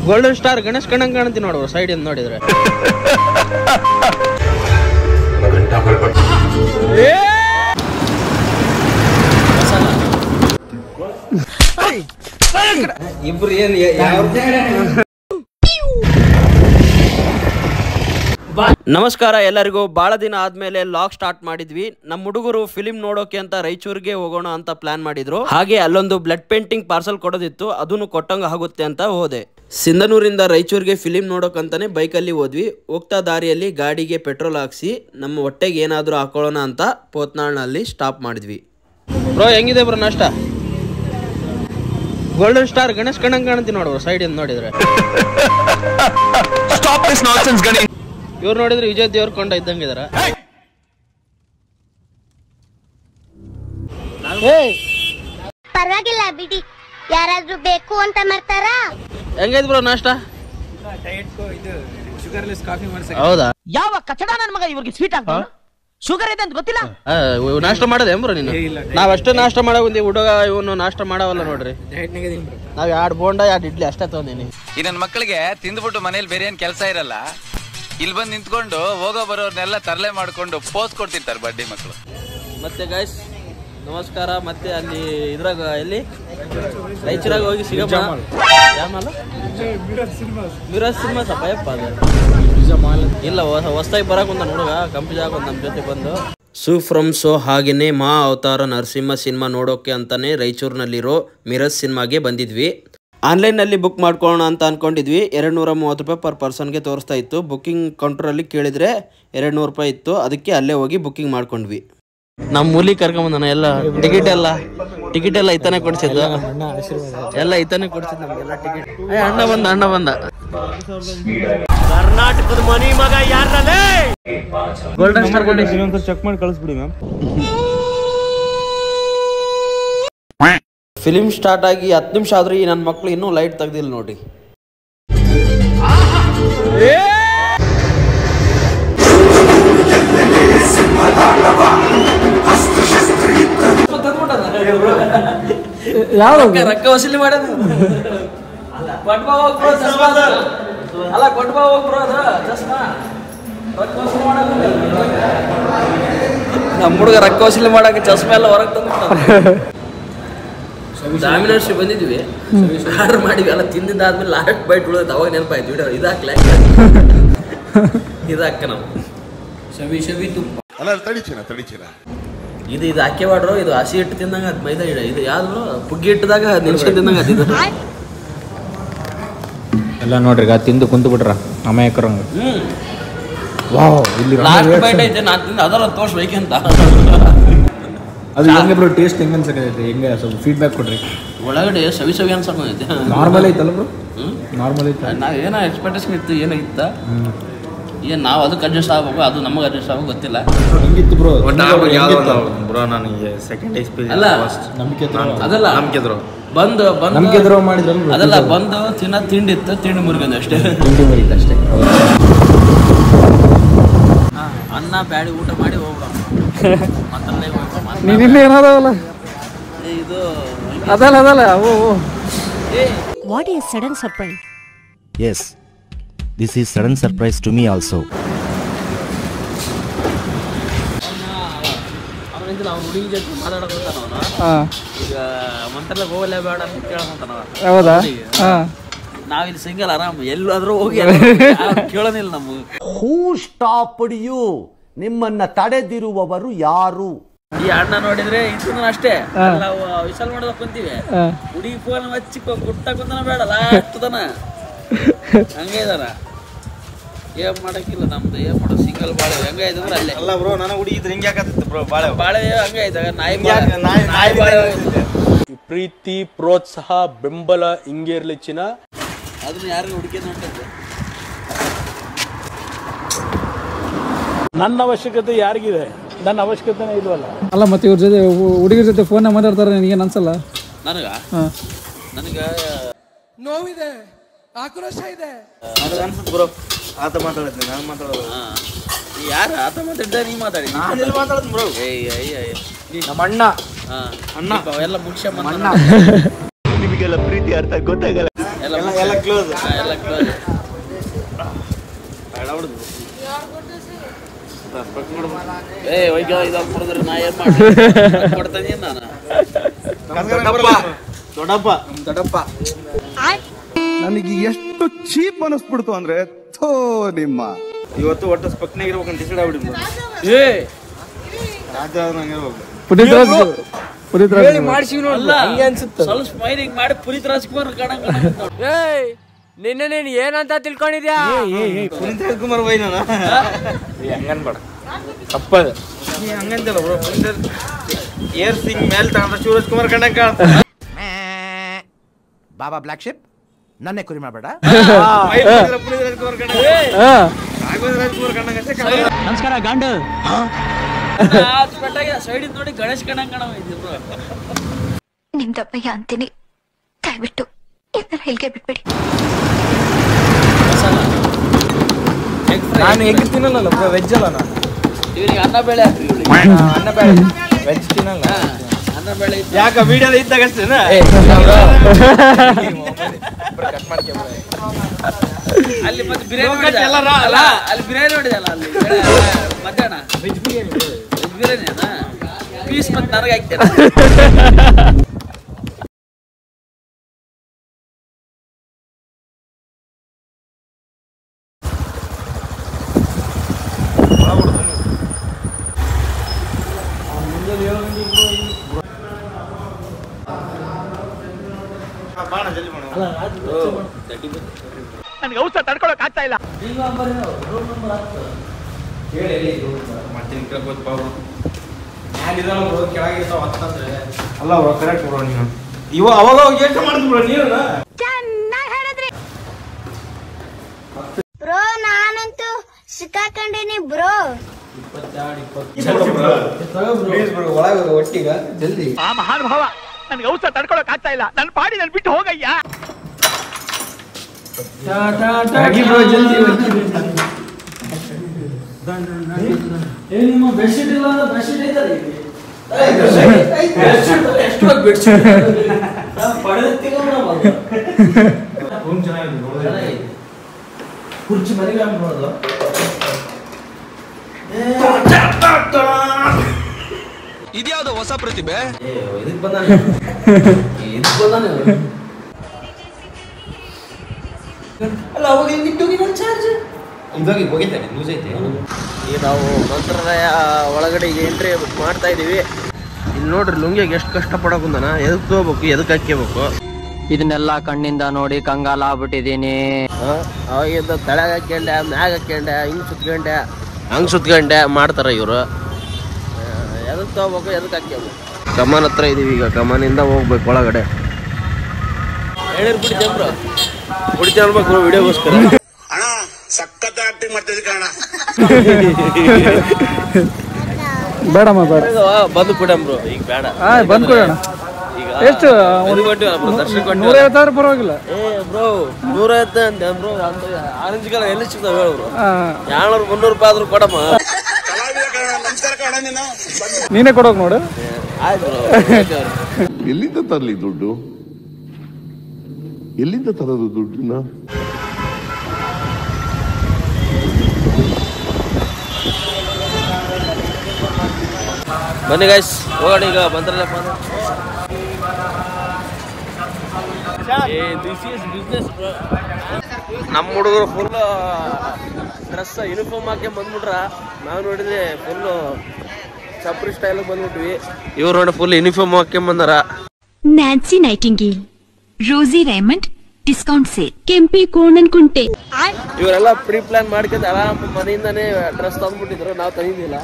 Golden star Ganesh ಕಣ್ಣಂಗ್ ಕಾಣ್ತೀನಿ ನೋಡುವ side ಇಂದ ನೋಡಿದ್ರೆ. ಇಬ್ರು ಏನ್ ನಮಸ್ಕಾರ ಎಲ್ಲರಿಗೂ. ಬಹಳ ದಿನ ಆದ್ಮೇಲೆ ಲಾಗ್ ಸ್ಟಾರ್ಟ್ ಮಾಡಿದ್ವಿ. ನಮ್ಮ ಹುಡುಗರು ಫಿಲಿಂ ನೋಡೋಕೆ ಅಂತ ರಾಯಚೂರಿಗೆ ಹೋಗೋಣ ಅಂತ ಪ್ಲಾನ್ ಮಾಡಿದ್ರು. ಹಾಗೆ ಅಲ್ಲೊಂದು ಬ್ಲಡ್ ಪೇಂಟಿಂಗ್ ಪಾರ್ಸಲ್ ಕೊಡೋದಿತ್ತು, ಅದನ್ನು ಕೊಟ್ಟಂಗ ಆಗುತ್ತೆ ಅಂತ ಹೋದೆ. ಸಿಂಧನೂರಿಂದ ರಾಯಚೂರಿಗೆ ಫಿಲಿಂ ನೋಡೋಕಂತಾನೆ ಬೈಕಲ್ಲಿ ಹೋದ್ವಿ. ಹೋಗ್ತಾ ದಾರಿಯಲ್ಲಿ ಗಾಡಿಗೆ ಪೆಟ್ರೋಲ್ ಹಾಕ್ಸಿ ನಮ್ಮ ಹೊಟ್ಟೆಗೆ ಏನಾದರೂ ಹಾಕೊಳ್ಳೋಣ ಅಂತ ಪೋತ್ನಾಳ್ನಲ್ಲಿ ಸ್ಟಾಪ್ ಮಾಡಿದ್ವಿ. ಬ್ರೋ ಹೆಂಗಿದೆ ಬ್ರೋ ನಾಷ್ಟ? ಗೋಲ್ಡನ್ ಸ್ಟಾರ್ ಗಣೇಶ್ ಕಣ್ಣಂಗ್ ಕಾಣ್ತೀನಿ ನೋಡುವ ಸೈಡ್ ಇಂದ ನೋಡಿದ್ರೆ. ಇವ್ರು ನೋಡಿದ್ರೆ ವಿಜಯ್ ದೇವರಕೊಂಡ ಇದ್ದಂಗಿದಾರ. ಪರವಾಗಿಲ್ಲ ಬಿಡಿ, ಯಾರಾದ್ರೂ ಬೇಕು ಅಂತ ಮಾಡ್ತಾರ. ಹೆಂಗೈತ್ ಬ್ರೋ ನಾಷ್ಟ? ಹೌದಾ? ಯಾವ ಕಚಡ ನನ್ ಮಗ ಇವ್ರಿಗೆ ಸ್ವೀಟ್ ಆಗ್ತದ? ಶುಗರ್ ಇದೆ ಅಂತ ಗೊತ್ತಿಲ್ಲ. ನಾಷ್ಟ ಮಾಡದೆ ಬ್ರೋ ನೀನು? ನಾವ್ ಅಷ್ಟೇ ನಾಷ್ಟ ಮಾಡೋ ಹುಡುಗ, ಇವನು ನಾಷ್ಟ ಮಾಡವಲ್ಲ ನೋಡ್ರಿ. ನಾವ್ 2 ಬೋಂಡ 2 ಇಡ್ಲಿ ಅಷ್ಟೇ ತಗೊಂಡಿನಿ. ಈ ನನ್ ಮಕ್ಕಳಿಗೆ ತಿಂದ್ಬಿಟ್ಟು ಮನೇಲಿ ಬೇರೆ ಏನ್ ಕೆಲಸ ಇರಲ್ಲ, ಇಲ್ಲಿ ಬಂದು ನಿಂತ್ಕೊಂಡು ಹೋಗೋ ಬರೋರ್ನೆಲ್ಲ ತರಲೆ ಮಾಡ್ಕೊಂಡು ಪೋಸ್ ಕೊಡ್ತಿರ್ತಾರೆ ಬಡ್ಡಿ ಮಕ್ಕಳು. ಮತ್ತೆ ಗೈಸ್ ನಮಸ್ಕಾರ. ಮತ್ತೆ ಅಲ್ಲಿ ಇದ್ರಾಗ ಎಲ್ಲಿ ರಾಯಚೂರಾಗ ಹೋಗಿ ಸಿಗಪ್ಪ. ಮಿರಾಜ್ ಸಿನಿಮಾ ಸಪ್ಪ ಇಲ್ಲ, ಹೊಸದಾಗಿ ಬರಕ್ ಒಂದ ಹುಡುಗ ಕಂಪ್ನಿ ಆಗ ನಮ್ಮ ಜೊತೆ ಬಂದು ಸು ಫ್ರಮ್ ಸೋ ಹಾಗೇನೆ ಮಾ ಅವತಾರ ನರಸಿಂಹ ಸಿನಿಮಾ ನೋಡೋಕೆ ಅಂತಾನೆ ರಾಯಚೂರಿನಲ್ಲಿರೋ ಮಿರಾಜ್ ಸಿನಿಮಾಗೆ ಬಂದಿದ್ವಿ. ಆನ್ಲೈನಲ್ಲಿ ಬುಕ್ ಮಾಡ್ಕೊಳ್ಳೋಣ ಅಂತ ಅನ್ಕೊಂಡಿದ್ವಿ. 230 ರೂಪಾಯಿ ಪರ್ ಪರ್ಸನ್ಗೆ ತೋರಿಸ್ತಾ ಇತ್ತು. ಬುಕ್ಕಿಂಗ್ ಕೌಂಟ್ರಲ್ಲಿ ಕೇಳಿದ್ರೆ 200 ರೂಪಾಯಿ ಇತ್ತು. ಅದಕ್ಕೆ ಅಲ್ಲೇ ಹೋಗಿ ಬುಕ್ಕಿಂಗ್ ಮಾಡ್ಕೊಂಡ್ವಿ. ನಮ್ಮ ಮೂಲಿ ಕರ್ಕೊಂಬಂದ ಎಲ್ಲ ಟಿಕೆಟ್ ಎಲ್ಲ ಇತ್ತಾನೆ ಕೊಡ್ಸಿದ್ದು, ಎಲ್ಲ ಇತ್ತಾನೆ ಕೊಡ್ಸಿದ್ ನಮ್ಗೆಲ್ಲ ಟಿಕೆಟ್. ಅಣ್ಣ ಬಂದ ಕರ್ನಾಟಕದ ಮನಿ ಮಗ ಯಾರೇ? ಗೋಲ್ಡನ್ ಸ್ಟಾರ್ ಚೆಕ್ ಮಾಡಿ ಕಳಿಸ್ಬಿಡಿ ಮ್ಯಾಮ್. ಫಿಲಿಂ ಸ್ಟಾರ್ಟ್ ಆಗಿ 10 ನಿಮಿಷ ಆದ್ರೂ ಈ ನನ್ನ ಮಕ್ಳು ಇನ್ನೂ ಲೈಟ್ ತೆಗ್ದಿಲ್ಲ ನೋಡಿ. ರೊಕ್ಕ ವಸೂಲಿ ಮಾಡೋದು ನಮ್ಮ ಹುಡುಗ ರೊಕ್ಕ ವಸೂಲಿ ಮಾಡಕ್ಕೆ ಚಸ್ಮೆ ಎಲ್ಲ ಹೊರಗೆ ತಂದು ಡಾಮಿನೋಸ್ ಬಂದಿದ್ವಿ, ಆರ್ಡರ್ ಮಾಡಿದ್ವಿ. ಎಲ್ಲ ತಿಂದಿದ್ದಾದ್ಮೇಲೆ ಲಾಸ್ಟ್ ಬೈಟ್ ಉಳಿದ ಅವಾಗ ನೆನಪಾಯ್ತು ವಿಡಿಯೋ ಇದಾಕ್ಲ ಇದಾಕ ನಾವು ಶಬಿ ತುಪ್ಪ ಇದು ಅಕ್ಕಿ ಮಾಡ್ರು. ಇದು ಹಸಿ ಹಿಟ್ಟು ತಿಂದಂಗ ಅದು ಮೈದಾ ಹಿಡ. ಇದು ಯಾವ್ದು ಪುಗ್ಗಿ ಹಿಟ್ಟದಾಗ ನೆನ್ಸ್ಕೊಂಡು ತಿಂದಂಗ ಅದಿದ್ದು ಎಲ್ಲ ನೋಡ್ರಿ ತಿಂದು ಕುಂತು ಬಿಟ್ರ ಅಮಾಯಕರಂಗ. ಲಾಸ್ಟ್ ಬೈಟ್ ಐತೆ ನಾನು ತಿಂದು ಅದರ ತೋರ್ಸ್ಬೇಕಂತ. ಅದು ಹೆಂಗೆ ಬ್ರೋ ಟೇಸ್ಟ್ ಹೆಂಗೆ ಅನ್ಸಕೈತೆ? ಹೆಂಗೆ ಸ್ವಲ್ಪ ಫೀಡ್ಬ್ಯಾಕ್ ಕೊಡ್ರಿ. ಒಳಗಡೆ ಸವಿ ಅನ್ಸಕೈತೆ. ನಾರ್ಮಲ್ ಐತಲ್ಲ ಬ್ರೋ? ನಾರ್ಮಲ್ ಐತೆ. ನಾವು ಏನೋ ಎಕ್ಸ್ಪೆಕ್ಟೇಷನ್ ಇತ್ತು, ಏನಾಗಿತ್ತ ಏನು ನಾವು ಅದಕ್ಕೆ ಅಡ್ಜಸ್ಟ್ ಆಗ್ಬೇಕು, ಅದು ನಮಗೆ ಅಡ್ಜಸ್ಟ್ ಆಗಬೇಕು ಗೊತ್ತಿಲ್ಲ. ಹೆಂಗಿತ್ತು ಬ್ರೋ? ಬ್ರೋ ನನಗೆ ಸೆಕೆಂಡ್ ಎಕ್ಸ್ಪೀರಿಯನ್ಸ್ ಅಲ್ಲ ನಂಬಿಕೆ ಅದಲ್ಲ ಬಂದು ನಂಬಿಕೆ ದ್ರೋಹ ಮಾಡಿದ್ರು ಅದೆಲ್ಲ ಬಂದು ತಿಂಡಿ ಇತ್ತು, ತಿಂಡಿ ಮುರಿಗೋದು ಅಷ್ಟೇ. ಅಷ್ಟೇ. ಅನ್ನ ಬ್ಯಾಡಿ ಊಟ ಮಾಡಿ ಹೋಗ್ಬಿಡೋಣ. ಏನಾದವಲ್ಲ ಇದು ಅದಲ್ಲ what is sudden surprise? Yes, this is sudden surprise to me also. ಅವ್ನು ಹುಡುಗಿ ಜೊತೆ ಮಾತಾಡಕ್ ಹೋಗ್ತಾನ ಅವನು. ಈಗ ಮಂತ್ರಲ್ಲ ಹೋಗಲೇ ಬೇಡ ಅಂತ ಕೇಳಂತಾನ. ಹೌದಾ? ನಾವಿಲ್ಲಿ ಸಿಂಗಲ್ ಆರಾಮ್ ಎಲ್ಲಾದ್ರೂ ಹೋಗಿ ಕೇಳೋನಿಲ್ಲ ನಮ್ಗೆ. ಹೂ ಸ್ಟಾಪ್ಡ್ ಯು? ನಿಮ್ಮನ್ನ ತಡೆದಿರುವವರು ಯಾರು? ಈ ಅಣ್ಣ ನೋಡಿದ್ರೆ ಇದನ್ನು ಅಷ್ಟೇ ವಿಶಾಲ್ ಮಾಡೋದ ಕುಂತೀವಿ. ಹುಡುಗಿ ಫೋನ್ ಹಚ್ಚಿ ಕುಟ್ಟ ಕುಂತನ ಬೇಡಲ್ಲ ಆಗ್ತದನ ಹಂಗೆ ಇದಾರ. ಏನ್ ಮಾಡಕ್ಕಿಲ್ಲ ನಮ್ದು, ಏನ್ ಮಾಡೋ ಸಿಂಗಲ್ ಬಾಳೆ ಹೆಂಗ ಇದ್ರೆ ಅಲ್ಲೇ ಅಲ್ಲ ಬ್ರೋ. ನನಗೆ ಹುಡುಗಿದ್ರೆ ಹಿಂಗೆ ಯಾಕತ್ತಿತ್ತು ಬ್ರೋ? ಬಾಳೆ ಹಂಗ ಇದ್ದಾಗ ನಾಯಿ ಬಾಳೆ ಪ್ರೀತಿ, ಪ್ರೋತ್ಸಾಹ, ಬೆಂಬಲ ಹಿಂಗೆ ಇರ್ಲಿ ಚಿನ್ನ. ಅದನ್ನ ಯಾರಿಗೂ ಹುಡುಕಿದ ಹೊಂಟದ್ದು. ನನ್ನ ಅವಶ್ಯಕತೆ ಯಾರಿಗಿದೆ? ನನ್ನ ಅವಶ್ಯಕತೆನೇ ಇಲ್ವಲ್ಲ. ಅಲ್ಲ ಮತ್ತೆ ಇವ್ರ ಜೊತೆ ಹುಡುಗರ ಜೊತೆ ಫೋನ್ ಮಾತಾಡ್ತಾರೆ, ನಿನಗೇನು ಅನ್ಸಲ್ಲ? ನನಗ ನೋವಿದೆ, ಆಕ್ರೋಶ ಇದೆ ಅನ್ಸುತ್ತೆ ಬ್ರೋ. ಆತ ಮಾತಾಡಿದ್ನಿ, ನಾನು ಮಾತಾಡೋದು. ಯಾರ ಆತ ಮಾತಾಡಿದ? ನೀ ಮಾತಾಡಿ. ಮಾತಾಡೋದು ಬ್ರೋ. ನಮ್ಮ ಅಣ್ಣ ಎಲ್ಲ ಮುಗಿಸ ನಿಮಗೆಲ್ಲ ಪ್ರೀತಿ ಅರ್ಥ ಗೊತ್ತಾಗಲ್ಲ. ಎಲ್ಲ ಕ್ಲೋಸ್. ಎಲ್ಲ ಕ್ಲೋಸ್. ಏ ಹೋಯ್ಕ ಇದಾಗ ಕೊಡಿದ್ರೆ ನಾ ಏನ್ ಮಾಡ್ತೀನಿ ನಾನು. ದೊಡ್ಡಪ್ಪ ನನಗೆ ಎಷ್ಟು ಚೀಪ್ ಅನಿಸ್ಬಿಡ್ತು ಅಂದ್ರೆ ಥೋ ನಿಮ್ಮ ಇವತ್ತು ಒಟ್ಟು ಸ್ಪಕ್ನಾಗ ಇರ್ಬೇಕಂತ ಡಿಸೈಡ್ ಆಗ್ಬಿಡಿ. ಏ ರಾಜ ನಂಗೆ ಹೋಗ್ಬೇಕು. ಸ್ವಲ್ಪ ಸ್ಮೈಲಿಂಗ್ ಮಾಡಿ ಪುನೀತ್ ರಾಜ್ಕುಮಾರ್ ಕಾಣಂಗ. ನಿನ್ನೆ ನೀನ್ ಏನಂತ ತಿಳ್ಕೊಂಡಿದ್ಯಾ? ಪುನೀತ್ ರಾಜ್ಕುಮಾರ್ ಬೈ ನಾನು ಹಂಗನ್ಬೇಡ ತಪ್ಪದ ನೀ ಹಂಗಂತಲ್ಲ ಬ್ರೋ. ಏರ್ ಸಿಂಗ್ ಮೇಲೆ ತಗೊಂಡ್ರೆ ಶಿವರಾಜ್ ಕುಮಾರ್ ಕಂಡಂಗ ಬಾಬಾ ಬ್ಲಾಕ್ ಶಿಪ್ ನನ್ನೇ ಕುರಿ ಮಾಡಬೇಡ. ಪುನೀತ್ ರಾಜ್ಕುಮಾರ್ ಕಂಡಂಗ ರಾಘವೇಂದ್ರ ರಾಜ್ಕುಮಾರ್ ಕಂಡಂಗ ಅಷ್ಟೇ. ನಮಸ್ಕಾರ ಗಾಂಡು. ಸೈಡ್ ನೋಡಿ ಗಣೇಶ್ ಕಂಡಂಗ ಕಾಣಿದ್ರು. ನಿಮ್ದಪ್ಪಯ್ಯ ಅಂತೀನಿ, ದಯವಿಟ್ಟು ಇದನ್ನ ಇಲ್ಲಿಗೆ ಬಿಟ್ಬಿಡಿ. ನಾನು ಎಗ್ ತಿನ್ನಲ್ಲ ಬ್ರೋ, ವೆಜ್ ಅಲ್ಲ ನಾನು. ಇವನಿಗೆ ಅನ್ನ ಬೇಳೆ ಹಾಕ್ರಿ. ಅನ್ನ ಬೇಳೆ ವೆಜ್ ತಿನ್ನಲ್ಲ. ಅನ್ನ ಬೇಳೆ ಯಾಕ ವಿಡಿಯೋ ಇದ್ದಾಗ ಅಷ್ಟೇನಾ? ಅಲ್ಲಿ ಮತ್ತೆ ಬಿರಿಯಾನಿ ಅಲ್ಲ, ಅಲ್ಲಿ ಬಿರಿಯಾನಿ ನೋಡಿದಲ್ಲ ಅಲ್ಲಿ ಮಧ್ಯಾಹ್ನ ವೆಜ್ ಬಿರಿಯಾನಿ ಅಣ್ಣ. ಪೀಸ್ ಮತ್ತೆ ನನಗೆ ಹಾಕ್ತೇನೆ. ನನಗೆ ಔಷಧ ತಡ್ಕೊಳಕ್ ಆಗ್ತಾ ಇಲ್ಲ. ಅಲ್ಲ ಬ್ರೋ, ಕರೆಕ್ಟ್ ಬ್ರೋ. ನೀನು ಅವಾಗ ಎಷ್ಟು ಮಾಡ್ತೀವಿ ಬ್ರೋ ನೀನು? ಚೆನ್ನಾಗಿ ಹೇಳಿದ್ರಿ ಬ್ರೋ. ನಾನಂತೂ ಸಿಕ್ಕಾಕೊಂಡಿನಿ ಬ್ರೋ. ಒಳಗೆ ಒಟ್ಟಿಗ ಜಲ್ದಿ. ಆ ಮಹಾನುಭಾವ ನನಗೆ ಔಷಧ ತಡ್ಕೊಳಕ್ ಆಗ್ತಾ ಇಲ್ಲ. ನನ್ನ ಪಾಡಿ ನನ್ ಬಿಟ್ಟು ಹೋಗಯ್ಯ. ನಿಮ್ಮ ಬೆಡ್ಶೀಟ್ ಇಲ್ಲ ಅಂದ್ರೆ ಬೆಡ್ಶೀಟ್ ಐತಲ್ಲ ಕುರ್ಚಿ ಮನೆಗೆ ನೋಡೋದು. ಇದ್ಯಾವ್ದು ಹೊಸ ಪ್ರತಿಭೆ? ಇದಕ್ ಬಂದಾನೆ ಅಲ್ಲ. ಅವಾಗ ಹಿಂಗಿಟ್ಟು ಚಾರ್ಜ್ ಇವಾಗ ಹೋಗಿದ್ದಾನೆ ನ್ಯೂಸ್ ಐತೆ. ಈಗ ನಾವು ಮಂತ್ರಾಲಯ ಒಳಗಡೆ ಈಗ ಎಂಟ್ರಿ ಮಾಡ್ತಾ ಇದೀವಿ. ಇಲ್ಲಿ ನೋಡ್ರಿ ಲುಂಗಿಗೆ ಎಷ್ಟು ಕಷ್ಟ ಪಡಕುಂದಾನ. ಎದಕ್ ತಗೋಬೇಕು, ಎದಕ್ ಹಾಕ್ಯಬೇಕು. ಇದನ್ನೆಲ್ಲ ಕಣ್ಣಿಂದ ನೋಡಿ ಕಂಗಾಲ ಆಗ್ಬಿಟ್ಟಿದೀನಿ. ಅವಾಗಿಂದ ತಳಗ ಹಾಕ್ಯಂಡೆ, ಮ್ಯಾಗ ಹಾಕ್ಯಂಡೆ, ಹಂಗ್ ಸುತ್ಕೊಂಡೆ ಮಾಡ್ತಾರ ಇವರು. ಎದಕ್ ತಗೋಬೇಕು, ಎದಕ್ ಹಾಕ್ಯಬೇಕು. ಕಮಾನ್ ಹತ್ರ ಇದೀವಿ ಈಗ. ಕಮಾನಿಂದ ಹೋಗ್ಬೇಕು ಒಳಗಡೆ. ಹೇಳಿರ್ ಬಿಡಿ ಬ್ರೋ, ಕುಡಿತ ಅನ್ಬೇಕು ವಿಡಿಯೋಗೋಸ್ಕರ. ಬೇಡಮ್ಮ ಬೇಡ, ಬಂದು ಕೊಡಂಬ್ರು ಈಗ ಬೇಡ. ಬಂದ್ ಕೊಡೋಣ. ಈಗ ಎಷ್ಟು? ದರ್ಶನ 150 ಬರೋಗಿಲ್ಲ. ಏ ಬ್ರೋ 150 ಅಂತೆ ಬ್ರೋ. ಆರೆಂಜ್ ಕಲರ್ ಎಲ್ಲಿ ಸಿಗ್ತಾವ ಹೇಳು? 200-300 ರೂಪಾಯಿ ಆದ್ರೂ ಕೊಡಮ್ಮ. ನೀನೇ ಕೊಡೋಕ್ ನೋಡು. ಆಯ್ತು ಬ್ರೋ. ಎಲ್ಲಿಂದ ತರಲಿ ದುಡ್ಡು? ಎಲ್ಲಿಂದ ತರೋದು ದುಡ್ಡನ್ನ? ಬನ್ನಿ ಗೈಸ್ ಹೋಗೋಣ ಈಗ. ಬಂದ್ರಲ್ಲ ನಮ್ಮ ಹುಡುಗರು ಫುಲ್ ಡ್ರೆಸ್ ಯೂನಿಫಾರ್ಮ್ ಹಾಕಿ ಬಂದ್ಬಿಟ್ರ. ನಾವು ನೋಡಿದ್ರೆ ಫುಲ್ ಚಪ್ರಿ ಸ್ಟೈಲ್ ಬಂದ್ಬಿಟ್ವಿ. ಇವ್ರು ನೋಡಿ ಫುಲ್ ಯೂನಿಫಾರ್ಮ್ ಹಾಕಿ ಬಂದಾರ. ನ್ಯಾನ್ಸಿ ನೈಟಿಂಗೇಲ್, ರೋಸಿ ರೇಮಂಡ್ ಡಿಸ್ಕೌಂಟ್ ಸೇಲ್, ಕೆಂಪಿ ಕೋಣನ್ ಕುಂಟೆ. ಇವರೆಲ್ಲ ಪ್ರೀ ಪ್ಲಾನ್ ಮಾಡ್ಕೊಂಡು ಆರಾಮ್ ಮನೆಯಿಂದಾನೇ ಡ್ರೆಸ್ ತಂದ್ಬಿಟ್ಟಿದ್ರು. ನಾವು ತಂದಿದ್ದಿಲ್ಲ.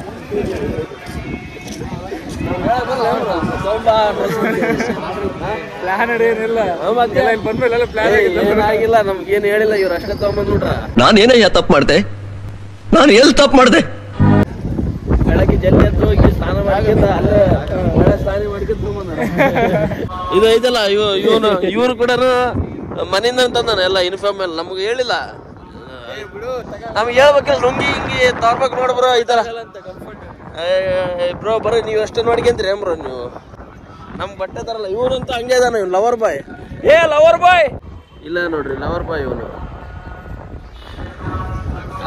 ಏನಾಗಿಲ್ಲ, ನಮ್ಗೇನು ಹೇಳಿಲ್ಲ. ಇವ್ರು ಅಷ್ಟೇ ತಗೊಂಡ್ಬಿಟ್ರ. ನಾನೇನಯ್ಯ ತಪ್ಪು ಮಾಡ್ದೆ? ನಾನು ಎಲ್ಲಿ ತಪ್ಪು ಮಾಡ್ದೆ? ಬೆಳಗ್ಗೆ ಜಲ್ದಿ ಎದ್ದು ಹೋಗಿ ಸ್ನಾನ ಮಾಡ್ಕೊಂಡ ಅಲ್ಲೇ ಒಳ್ಳೆ ಸ್ನಾನ ಮಾಡ್ಕೊಂಡು ಬಂದಾರ. ಇದು ಐತಲ್ಲ ಇವ್ರು ಕೂಡ ಮನೆಯಿಂದ ತಂದಾನ ಎಲ್ಲ ಯೂನಿಫಾರ್ಮ್ ಎಲ್ಲ. ನಮ್ಗೆ ಹೇಳಿಲ್ಲ. ನಮ್ಗೆ ಹೇಳ್ಬೇಕಲ್ಲ ಲುಂಗಿ ಹಿಂಗಿ ತರ್ಬೇಕು ನೋಡ್ ಬ್ರೋ. ಈ ತರ ಬ್ರೋ ಬರೀ ನೀವು ಅಷ್ಟೇ ನೋಡ್ಕೊಂತೀರಿ ಬ್ರೋ ನೀವು. ನಮ್ ಬಟ್ಟೆ ತರಲ್ಲ. ಇವ್ರಂತೂ ಹಂಗೆ ಇದಾನ, ಲವರ್ ಬಾಯ್. ಏ ಲವರ್ ಬಾಯ್ ಇಲ್ಲ ನೋಡ್ರಿ ಲವರ್ ಬಾಯ್ ಇವನು.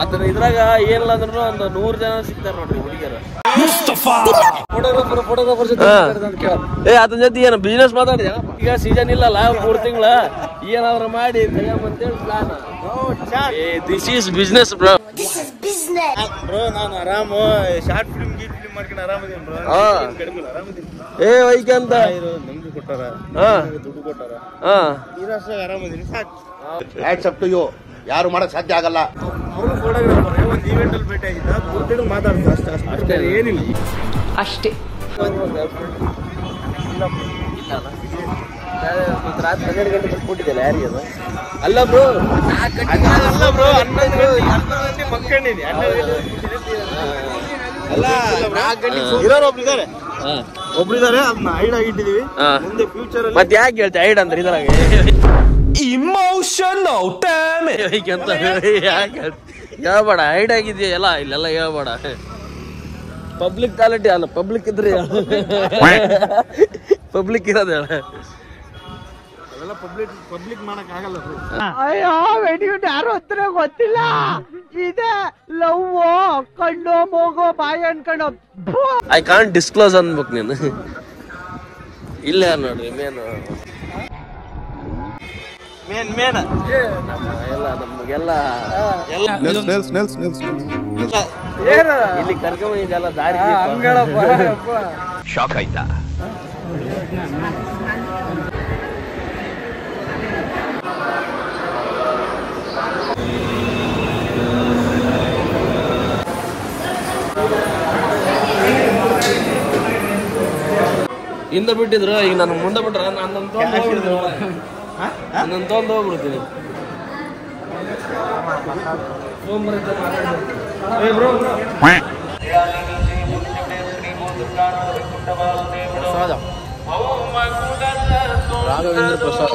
ಅದನ್ನ ಇದ್ರಾಗ ಏನಿಲ್ಲ ಅಂದ್ರೂ ಒಂದು 100 ಜನ ಸಿಗ್ತಾರ ನೋಡ್ರಿ ಹುಡುಗಿಯರು. ಅದನ್ನ ಜೊತೆ ಏನು ಬಿಸ್ನೆಸ್ ಮಾತಾಡಿದ ಈಗ ಸೀಸನ್ ಇಲ್ಲಲ್ಲ 3 ತಿಂಗಳ ಏನಾದ್ರು ಮಾಡಿ ಅಂತೇಳಿ plan. This is business bro. Bro ನಾನು ಆರಾಮ ಶಾರ್ಟ್ ಫಿಲ್ಮ್ ಮಾಡ್ಕೊಂಡು ಆರಾಮದೀನಿ ಬ್ರೋ. ಏ ವೈಕಂತ ನಮ್ಗೆ ಕೊಟ್ಟಾರ ದುಡ್ಡು ಕೊಟ್ಟಾರ ಈ ರಾಷ್ಟ್ರ ಆರಾಮದೀನಿ ಸಾಕು. ಯಾರು ಮಾಡಕ್ ಸಾಧ್ಯ ಆಗಲ್ಲ. ಅವರು ಫೋಟೋಗ್ರಾಫರ್ ಒಂದು ಈವೆಂಟ್ ಅಲ್ಲಿ ಭೇಟಿ ಆಗಿದ್ದ ಕೂತ್ಕೊಂಡು ಮಾತಾಡ್ತಾರೆ ಅಷ್ಟೇ ಏನಿಲ್ಲ ಅಷ್ಟೇ. ರಾತ್ರಿ 12 ಗಂಟೆ ಕೊಟ್ಟಿದ್ದಲ್ಲ ಯಾರಿಗೆ ಅದು? ಅಲ್ಲ ಬ್ರೋ ಅಲ್ಲ ಬ್ರೋ 11 ಮಕ್ಕಂಡಿನಿ ಅಲ್ಲ 4 ಗಂಟೆ ಇರೋರು ಒಬ್ರು ಇದಾರೆ ಅದನ್ನ ಐಡ್ ಆಗಿಟ್ಟಿದೀವಿ. ಮುಂದೆ ಫ್ಯೂಚರ್ ಅಲ್ಲಿ ಮತ್ತೆ ಯಾಕೆ ಹೇಳ್ತೆ ಐಡ್ ಅಂದ್ರೆ ಇದ್ರಾಗ ಇಮೋಷನಲ್ ಡ್ಯಾಮೇಜ್ ಅಂತ ಯಾಕೆ ಹೇಳ್ಬೇಡ. ಐಡ್ ಆಗಿದೆಯಾ ಎಲ್ಲ ಇಲ್ಲೆಲ್ಲ ಹೇಳ್ಬೇಡ. ಪಬ್ಲಿಕ್ ಕ್ವಾಲಿಟಿ ಅಲ್ಲ, ಪಬ್ಲಿಕ್ ಇದ್ರೆ ಪಬ್ಲಿಕ್ ಇರೋದು ಹೇಳ. ಅದೆಲ್ಲ ಪಬ್ಲಿಕ್ ಮಾಡಕ್ ಆಗಲ್ಲ. ಅಯ್ಯೋ ವೆಡಿಯೂಟ್ ಯಾರು ಹತ್ರ ಗೊತ್ತಿಲ್ಲ. ಇದೆ ಲವ್ ಕಣ್ಣು ಮೂಗು ಬಾಯಿ ಅನ್ಕೊಂಡು ಐ ಕಾಂಟ್ ಡಿಸ್ಕ್ಲೋಸ್ ಅನ್ಬೇಕು ನೀನು. ಇಲ್ಲ ನೋಡ್ರಿ ಮೇನ್ ಎಲ್ಲ ನಮಗೆಲ್ಲ ಇಲ್ಲಿ ಕರ್ಕೊಂಬಂದಿದ್ದೆಲ್ಲ ದಾರಿ ಶಾಕ್ ಆಯ್ತಾ? ಹಿಂದೆ ಬಿಟ್ಟಿದ್ರು, ಈಗ ನಾನು ಮುಂದೆ ಬಿಟ್ರ ನನ್ನೊಂದು ತೊಂದು ಹೋಗ್ಬಿಡ್ತೀನಿ. ರಾಘವೇಂದ್ರ ಪ್ರಸಾದ್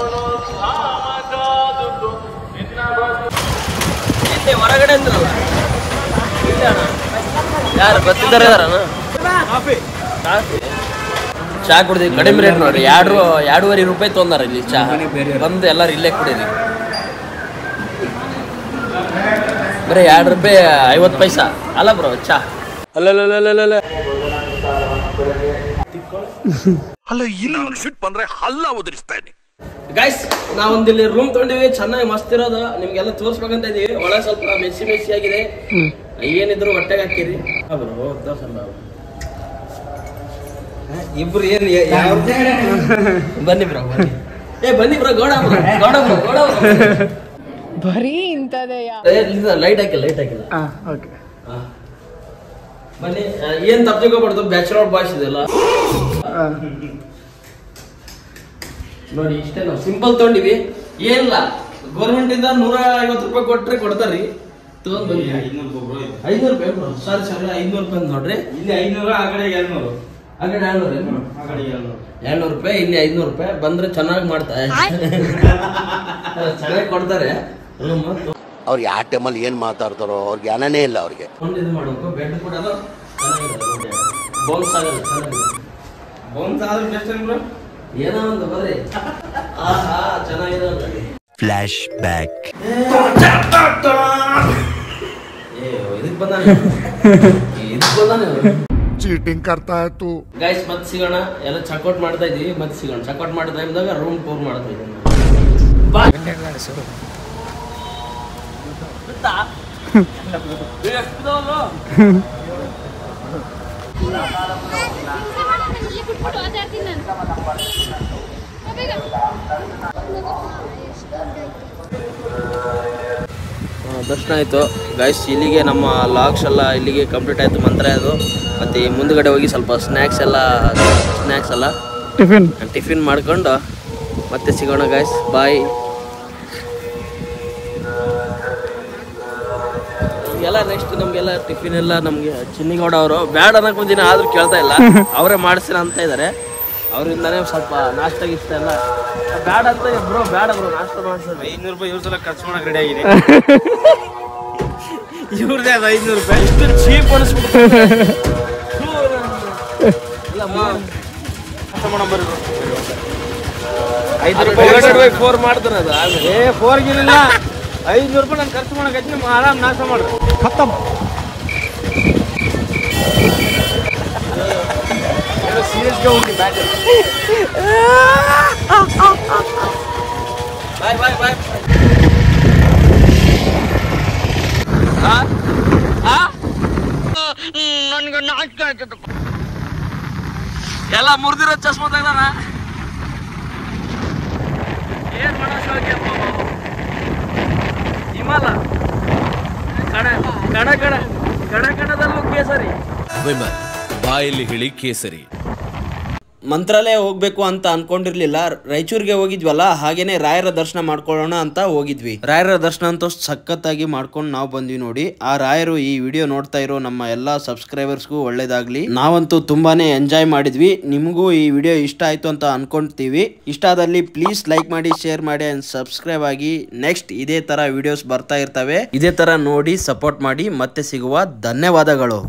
ಹೊರಗಡೆ ಅಂದ್ರಲ್ಲ, ಯಾರು ಗೊತ್ತಿದ್ದಾರೆ ಚಾ ಕುಡಿದ್ವಿ. ಕಡಿಮೆ ರೇಟ್ ನೋಡ್ರಿ, 2.5 ರೂಪಾಯಿ ತೊಂದಾರ ಇಲ್ಲಿ ಚಾ. ಬಂದು ಎಲ್ಲಾರು ಇಲ್ಲೇ ಕುಡೀರಿ. ಬರೀ 2 ರೂಪಾಯಿ 50 ಪೈಸಾ ಅಲ್ಲ ಬ್ರೋ ಚಾ. ಅಲ್ಲ ಇನ್ನು ಸಿಟ್ ಬಂದ್ರೆ ಹಲ್ಲ ಉದುರಿಸ್ತಾನೆ. ಗೈಸ್ ನಾವೊಂದು ಇಲ್ಲಿ ರೂಮ್ ತಗೊಂಡಿವಿ, ಚೆನ್ನಾಗಿ ಮಸ್ತ್ ಇರೋದು. ನಿಮ್ಗೆಲ್ಲ ತೋರ್ಸ್ಬೇಕಂತ ಇದೀವಿ. ಒಳ ಸ್ವಲ್ಪ ಮೆಸ್ಸಿ ಆಗಿದೆ, ಏನಿದ್ರು ಹೊಟ್ಟೆಗೆ ಹಾಕಿರಿ. ಇಬ್ರು ಏನ್ ಬನ್ನಿ ಬ್ರೋ ಬನ್ನಿ ಬ್ರೋ ಗೌಡ ಬರೀ ಇಂತದೇ ಲೈಟ್ ಹಾಕಿಲ್ಲ ಬನ್ನಿ. ಏನ್ ತಪ್ಪಿಕೋಬಾರ್ದು, ಬ್ಯಾಚುಲರ್ ಬಾಯ್ಸ್ ಇದೆಲ್ಲ ನೋಡಿ. ಇಷ್ಟೇ ನಾವು ಸಿಂಪಲ್ ತಗೊಂಡಿವಿ, ಏನಿಲ್ಲ. ಗೌರ್ಮೆಂಟ್ ಇಂದ 150 ರೂಪಾಯಿ ಕೊಟ್ರೆ ಕೊಡ್ತಾರ್ರಿ. ತಗೊಂಡ್ ಬನ್ನಿ. 500 ರೂಪಾಯಿ ಬ್ರೋ. ಸಾರಿ 500 ರೂಪಾಯಿ ನೋಡ್ರಿ. ಇಲ್ಲಿ 500, ಆ ಕಡೆ 200. ಆ ಕಡೆ 200 ರೂಪಾಯಿ, ಇಲ್ಲಿ 500 ರೂಪಾಯಿ. ಬಂದ್ರೆ ಚೆನ್ನಾಗಿ ಮಾಡ್ತಾರೆ, ಚೆನ್ನಾಗಿ ಕೊಡ್ತಾರೆ. ಅವ್ರು ಯಾವ ಟೈಮಲ್ಲಿ ಏನ್ ಮಾತಾಡ್ತಾರೋ ಅವ್ರಿಗೆ ಜ್ಞಾನನೇ ಇಲ್ಲ ಅವ್ರಿಗೆ. ಇದು ಮಾಡ್ಬೇಕು. ಬೆಡ್ ಕೂಡ ಬೋನ್ಸ್ ಆಗಲ್ಲ, ಬೋನ್ಸ್ ಆದ್ರೆ ಬೆಸ್ಟ್ ಬ್ರೋ. ಏನೋ ಒಂದು ಬರ್ರಿ. ಆಹಾ ಚೆನ್ನಾಗಿದೆ. Flash back. ಇದಕ್ಕೆ ಬಂದಾನೆ ಚೀಟಿಂಗ್ ಕರ್ತಾ ಇತ್ತು. ಗೈಸ್ ಮತ್ತೆ ಸಿಗೋಣ. ಎಲ್ಲ ಚೆಕ್ಔಟ್ ಮಾಡ್ತಾ ಇದೀವಿ, ಮತ್ತೆ ಸಿಗೋಣ. ಚೆಕ್ಔಟ್ ಮಾಡೋ ಟೈಮ್ದಾಗ ರೂಮ್ ಟೂರ್ ಮಾಡ್ತಾ ಇದ್ದೀವಿ. ದರ್ಶನ ಆಯಿತು ಗೈಸ್. ಇಲ್ಲಿಗೆ ನಮ್ಮ ಲಾಗ್ಸ್ ಎಲ್ಲ ಇಲ್ಲಿಗೆ ಕಂಪ್ಲೀಟ್ ಆಯಿತು. ಮಂತ್ರ ಅದು ಮತ್ತು ಮುಂದ್ಗಡೆ ಹೋಗಿ ಸ್ವಲ್ಪ ಸ್ನ್ಯಾಕ್ಸ್ ಎಲ್ಲ ಟಿಫಿನ್ ಮಾಡ್ಕೊಂಡು ಮತ್ತೆ ಸಿಗೋಣ ಗೈಸ್. ಬಾಯ್. ಎಲ್ಲ ನೆಕ್ಸ್ಟ್ ನಮಗೆಲ್ಲ ಟಿಫಿನ್ ಎಲ್ಲ ನಮಗೆ ಚಿನ್ನಿಗೌಡ ಅವರು ಬ್ಯಾಡ ಅನ್ನಕ್ಕೆ ಮುಂದಿನ ಆದರೂ ಕೇಳ್ತಾ ಇಲ್ಲ, ಅವರೇ ಮಾಡಿಸ್ತೀರ ಅಂತ ಇದ್ದಾರೆ. ಅವರಿಂದಾನೇ ಸ್ವಲ್ಪ ನಾಷ್ಟ ಗಿಷ್ಟ ಎಲ್ಲ ಬ್ಯಾಡ ಅಂತ ಬ್ರೋ. ಬ್ಯಾಡ ಬ್ರೋ, ನಾಷ್ಟ ಮಾಡ್ತಾರೆ. 500 ರೂಪಾಯಿ ಇವ್ರ ಸಲ ಖರ್ಚು ಮಾಡಕ್ ರೆಡಿ ಆಗಿದೆ. ಇವ್ರದೇ 500 ರೂಪಾಯಿ ಇಷ್ಟು ಚೀಪ್ ಅನಿಸ್ಬಿಟ್ಟು ಇಲ್ಲ ಬರ್ರಿ. 4 ಮಾಡ್ತಾನೆ ಅದು ಆಮೇಲೆ 4 ಗಿರಿಲ್ಲ 500 ರೂಪಾಯಿ ನಾನು ಖರ್ಚು ಮಾಡಕತ್ತೀನಿ ಆರಾಮ್ ನಾಶ ಮಾಡ್ರಿ ಖತ್ತಮ್ ಸೀರಿಯಸ್ಗೆ ಹೋಗಿ ಮ್ಯಾಚ್ ಬಾಯ್ ನನ್ಗೆ ನಾಚಿಕೆ ಆಯ್ತದಪ್ಪ ಎಲ್ಲ ಮುರಿದಿರೋ ಚಸ್ಮಾ ತೆಗ್ದಾನ ಏನ್ ಮಾಡೋಕೆ ಹಿಮಾಲ ಕಣದಲ್ಲೂ ಕೇಸರಿ ಬಾಯಲ್ಲಿ ಹೇಳಿ ಕೇಸರಿ. ಮಂತ್ರಾಲಯ ಹೋಗ್ಬೇಕು ಅಂತ ಅನ್ಕೊಂಡಿರ್ಲಿಲ್ಲ. ರಾಯಚೂರಿಗೆ ಹೋಗಿದ್ವಲ್ಲ, ಹಾಗೇನೆ ರಾಯರ ದರ್ಶನ ಮಾಡ್ಕೊಳ್ಳೋಣ ಅಂತ ಹೋಗಿದ್ವಿ. ರಾಯರ ದರ್ಶನ ಅಂತೂ ಸಖತ್ತಾಗಿ ಮಾಡ್ಕೊಂಡು ನಾವು ಬಂದ್ವಿ ನೋಡಿ. ಆ ರಾಯರು ಈ ವಿಡಿಯೋ ನೋಡ್ತಾ ಇರೋ ನಮ್ಮ ಎಲ್ಲಾ ಸಬ್ಸ್ಕ್ರೈಬರ್ಸ್ಗೂ ಒಳ್ಳೇದಾಗ್ಲಿ. ನಾವಂತೂ ತುಂಬಾನೇ ಎಂಜಾಯ್ ಮಾಡಿದ್ವಿ. ನಿಮಗೂ ಈ ವಿಡಿಯೋ ಇಷ್ಟ ಆಯ್ತು ಅಂತ ಅನ್ಕೊಂತೀವಿ. ಇಷ್ಟ ಆದಲ್ಲಿ ಪ್ಲೀಸ್ ಲೈಕ್ ಮಾಡಿ, ಶೇರ್ ಮಾಡಿ ಅಂಡ್ ಸಬ್ಸ್ಕ್ರೈಬ್ ಆಗಿ. ನೆಕ್ಸ್ಟ್ ಇದೇ ತರ ವಿಡಿಯೋಸ್ ಬರ್ತಾ ಇರ್ತವೆ. ಇದೇ ತರ ನೋಡಿ ಸಪೋರ್ಟ್ ಮಾಡಿ. ಮತ್ತೆ ಸಿಗುವ. ಧನ್ಯವಾದಗಳು.